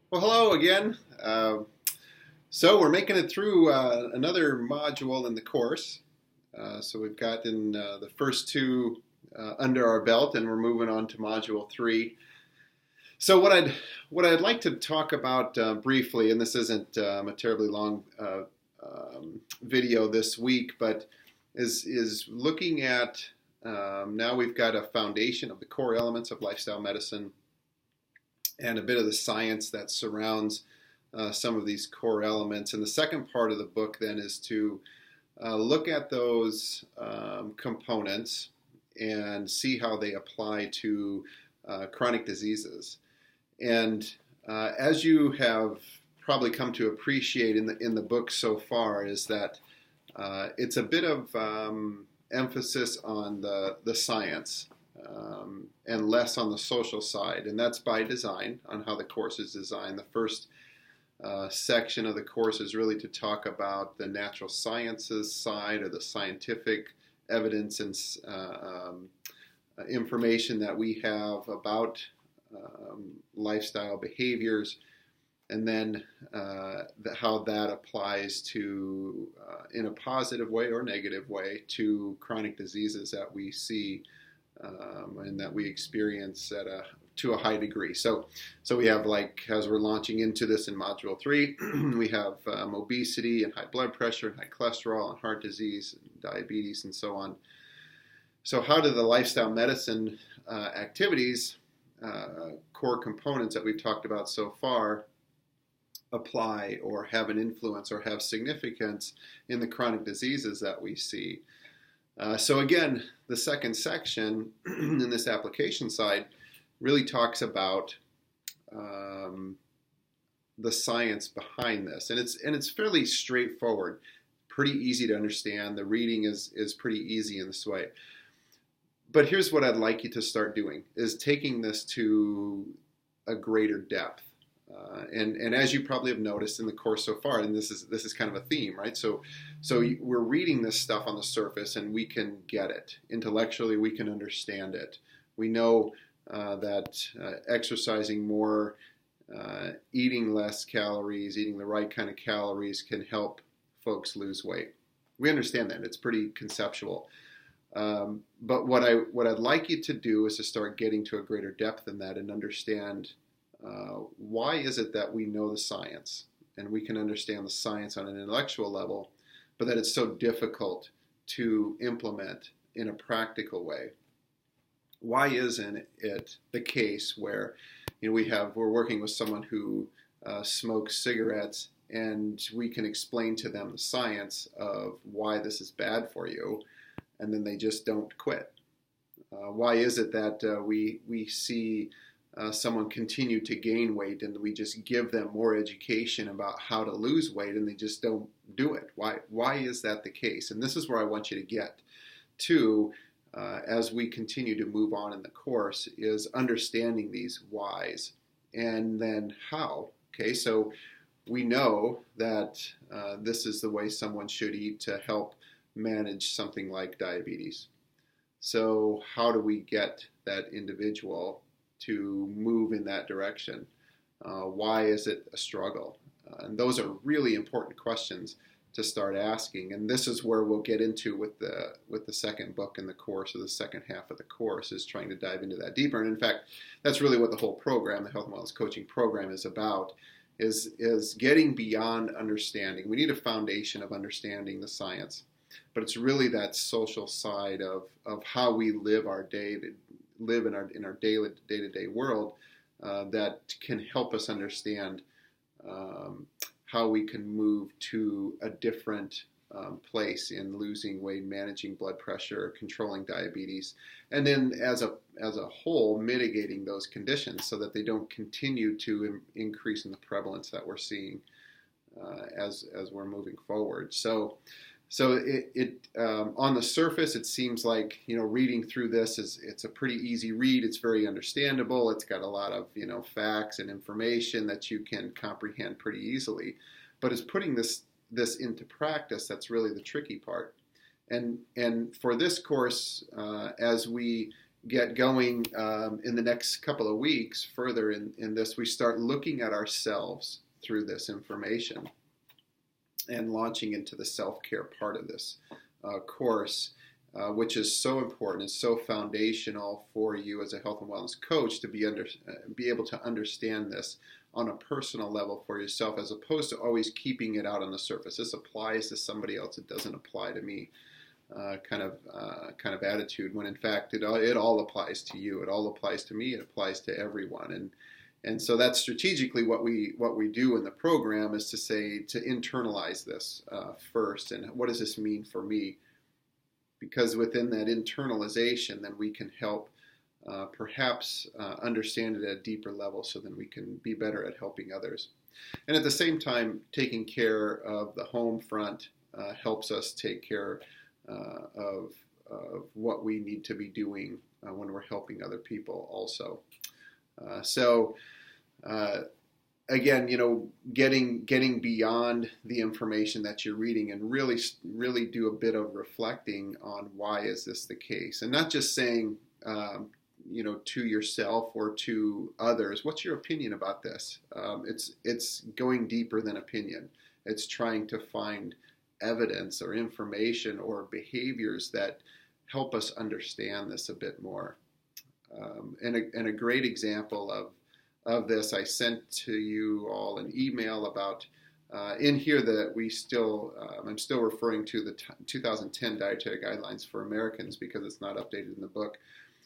Well, hello again. So we're making it through another module in the course. So we've gotten the first two under our belt, and we're moving on to module three. So what I'd like to talk about briefly, and this isn't a terribly long video this week, but is looking at now we've got a foundation of the core elements of lifestyle medicine and a bit of the science that surrounds some of these core elements. And the second part of the book then is to look at those components and see how they apply to chronic diseases. And as you have probably come to appreciate in the book so far, is that it's a bit of emphasis on the science and less on the social side. And that's by design, on how the course is designed. The first section of the course is really to talk about the natural sciences side, or the scientific evidence and information that we have about lifestyle behaviors, and then how that applies to, in a positive way or negative way, to chronic diseases that we see and that we experience to a high degree. So we have, like, as we're launching into this in module 3, we have obesity and high blood pressure and high cholesterol and heart disease and diabetes and so on. So how do the lifestyle medicine activities, core components that we've talked about so far, apply or have an influence or have significance in the chronic diseases that we see? So again, the second section in this application side really talks about the science behind this, and it's fairly straightforward, pretty easy to understand. The reading is pretty easy in this way. But here's what I'd like you to start doing: is taking this to a greater depth. And as you probably have noticed in the course so far, and this is kind of a theme, right? So we're reading this stuff on the surface, and we can get it intellectually. We can understand it. We know that exercising more, eating less calories, eating the right kind of calories can help folks lose weight. We understand that. It's pretty conceptual. But what I'd like you to do is to start getting to a greater depth in that and understand why is it that we know the science and we can understand the science on an intellectual level, but that it's so difficult to implement in a practical way. Why isn't it the case where we're working with someone who smokes cigarettes, and we can explain to them the science of why this is bad for you, and then they just don't quit? Why is it that we see someone continue to gain weight, and we just give them more education about how to lose weight, and they just don't do it? Why is that the case? And this is where I want you to get to as we continue to move on in the course, is understanding these whys and then how. Okay, so we know that this is the way someone should eat to help manage something like diabetes. So how do we get that individual to move in that direction? Why is it a struggle? And those are really important questions to start asking. And this is where we'll get into with the second book in the course, or the second half of the course, is trying to dive into that deeper. And in fact, that's really what the whole program, the Health and Wellness Coaching Program, is about, is getting beyond understanding. We need a foundation of understanding the science, but it's really that social side of how we live in our daily day-to-day world that can help us understand how we can move to a different place in losing weight, managing blood pressure, controlling diabetes, and then as a whole mitigating those conditions so that they don't continue to increase in the prevalence that we're seeing as we're moving forward. So it on the surface, it seems like, reading through this it's a pretty easy read. It's very understandable. It's got a lot of, facts and information that you can comprehend pretty easily. But it's putting this into practice that's really the tricky part. And for this course, as we get going in the next couple of weeks further in this, we start looking at ourselves through this information and launching into the self-care part of this course, which is so important and so foundational for you as a health and wellness coach to be able to understand this on a personal level for yourself, as opposed to always keeping it out on the surface. This applies to somebody else, it doesn't apply to me. Kind of attitude, when in fact it all applies to you, it all applies to me, it applies to everyone, and so that's strategically what we do in the program, is to say, to internalize this first, and what does this mean for me? Because within that internalization, then we can help perhaps understand it at a deeper level, so then we can be better at helping others, and at the same time, taking care of the home front helps us take care of what we need to be doing when we're helping other people also. Again, getting beyond the information that you're reading, and really do a bit of reflecting on why is this the case, and not just saying, to yourself or to others, what's your opinion about this? It's going deeper than opinion. It's trying to find evidence or information or behaviors that help us understand this a bit more. And a great example of this, I sent to you all an email about in here that I'm still referring to the 2010 Dietary Guidelines for Americans, because it's not updated in the book.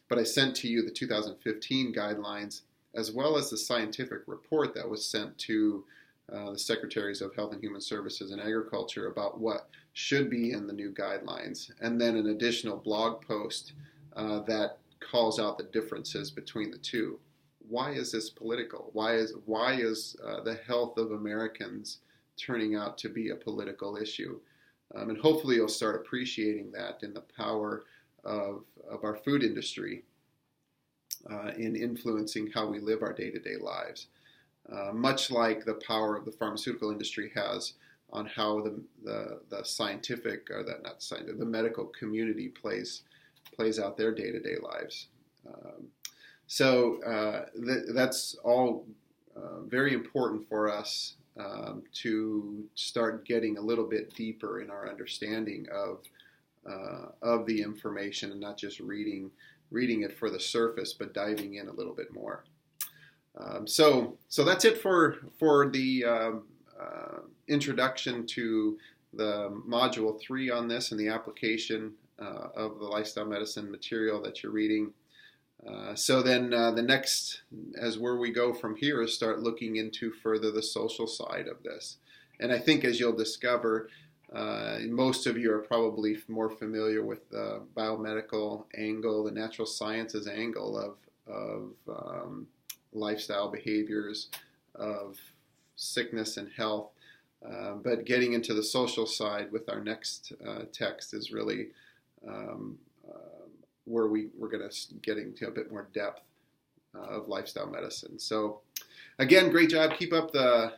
But I sent to you the 2015 guidelines, as well as the scientific report that was sent to the Secretaries of Health and Human Services and Agriculture about what should be in the new guidelines, and then an additional blog post that calls out the differences between the two. Why is this political? Why is the health of Americans turning out to be a political issue? And hopefully you'll start appreciating that in the power of our food industry in influencing how we live our day-to-day lives. Much like the power of the pharmaceutical industry has on how the scientific, or the medical community plays out their day-to-day lives. That's all very important for us to start getting a little bit deeper in our understanding of the information, and not just reading it for the surface, but diving in a little bit more. So that's it for the introduction to the Module 3 on this, and the application of the lifestyle medicine material that you're reading. So then the next, as where we go from here, is start looking into further the social side of this. And I think, as you'll discover, most of you are probably more familiar with the biomedical angle, the natural sciences angle of lifestyle behaviors, of sickness and health. But getting into the social side with our next text is really where we're going to get into a bit more depth of lifestyle medicine. So again, great job. Keep up the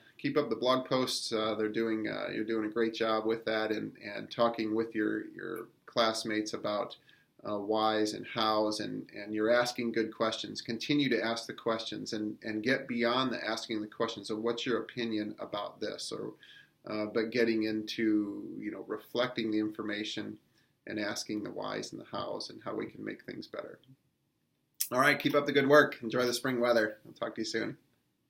blog posts. You're doing a great job with that, and talking with your classmates about whys and hows, and you're asking good questions. Continue to ask the questions, and get beyond the asking the questions of what's your opinion about this, but getting into reflecting the information and asking the whys and the hows, and how we can make things better. All right, keep up the good work. Enjoy the spring weather. I'll talk to you soon.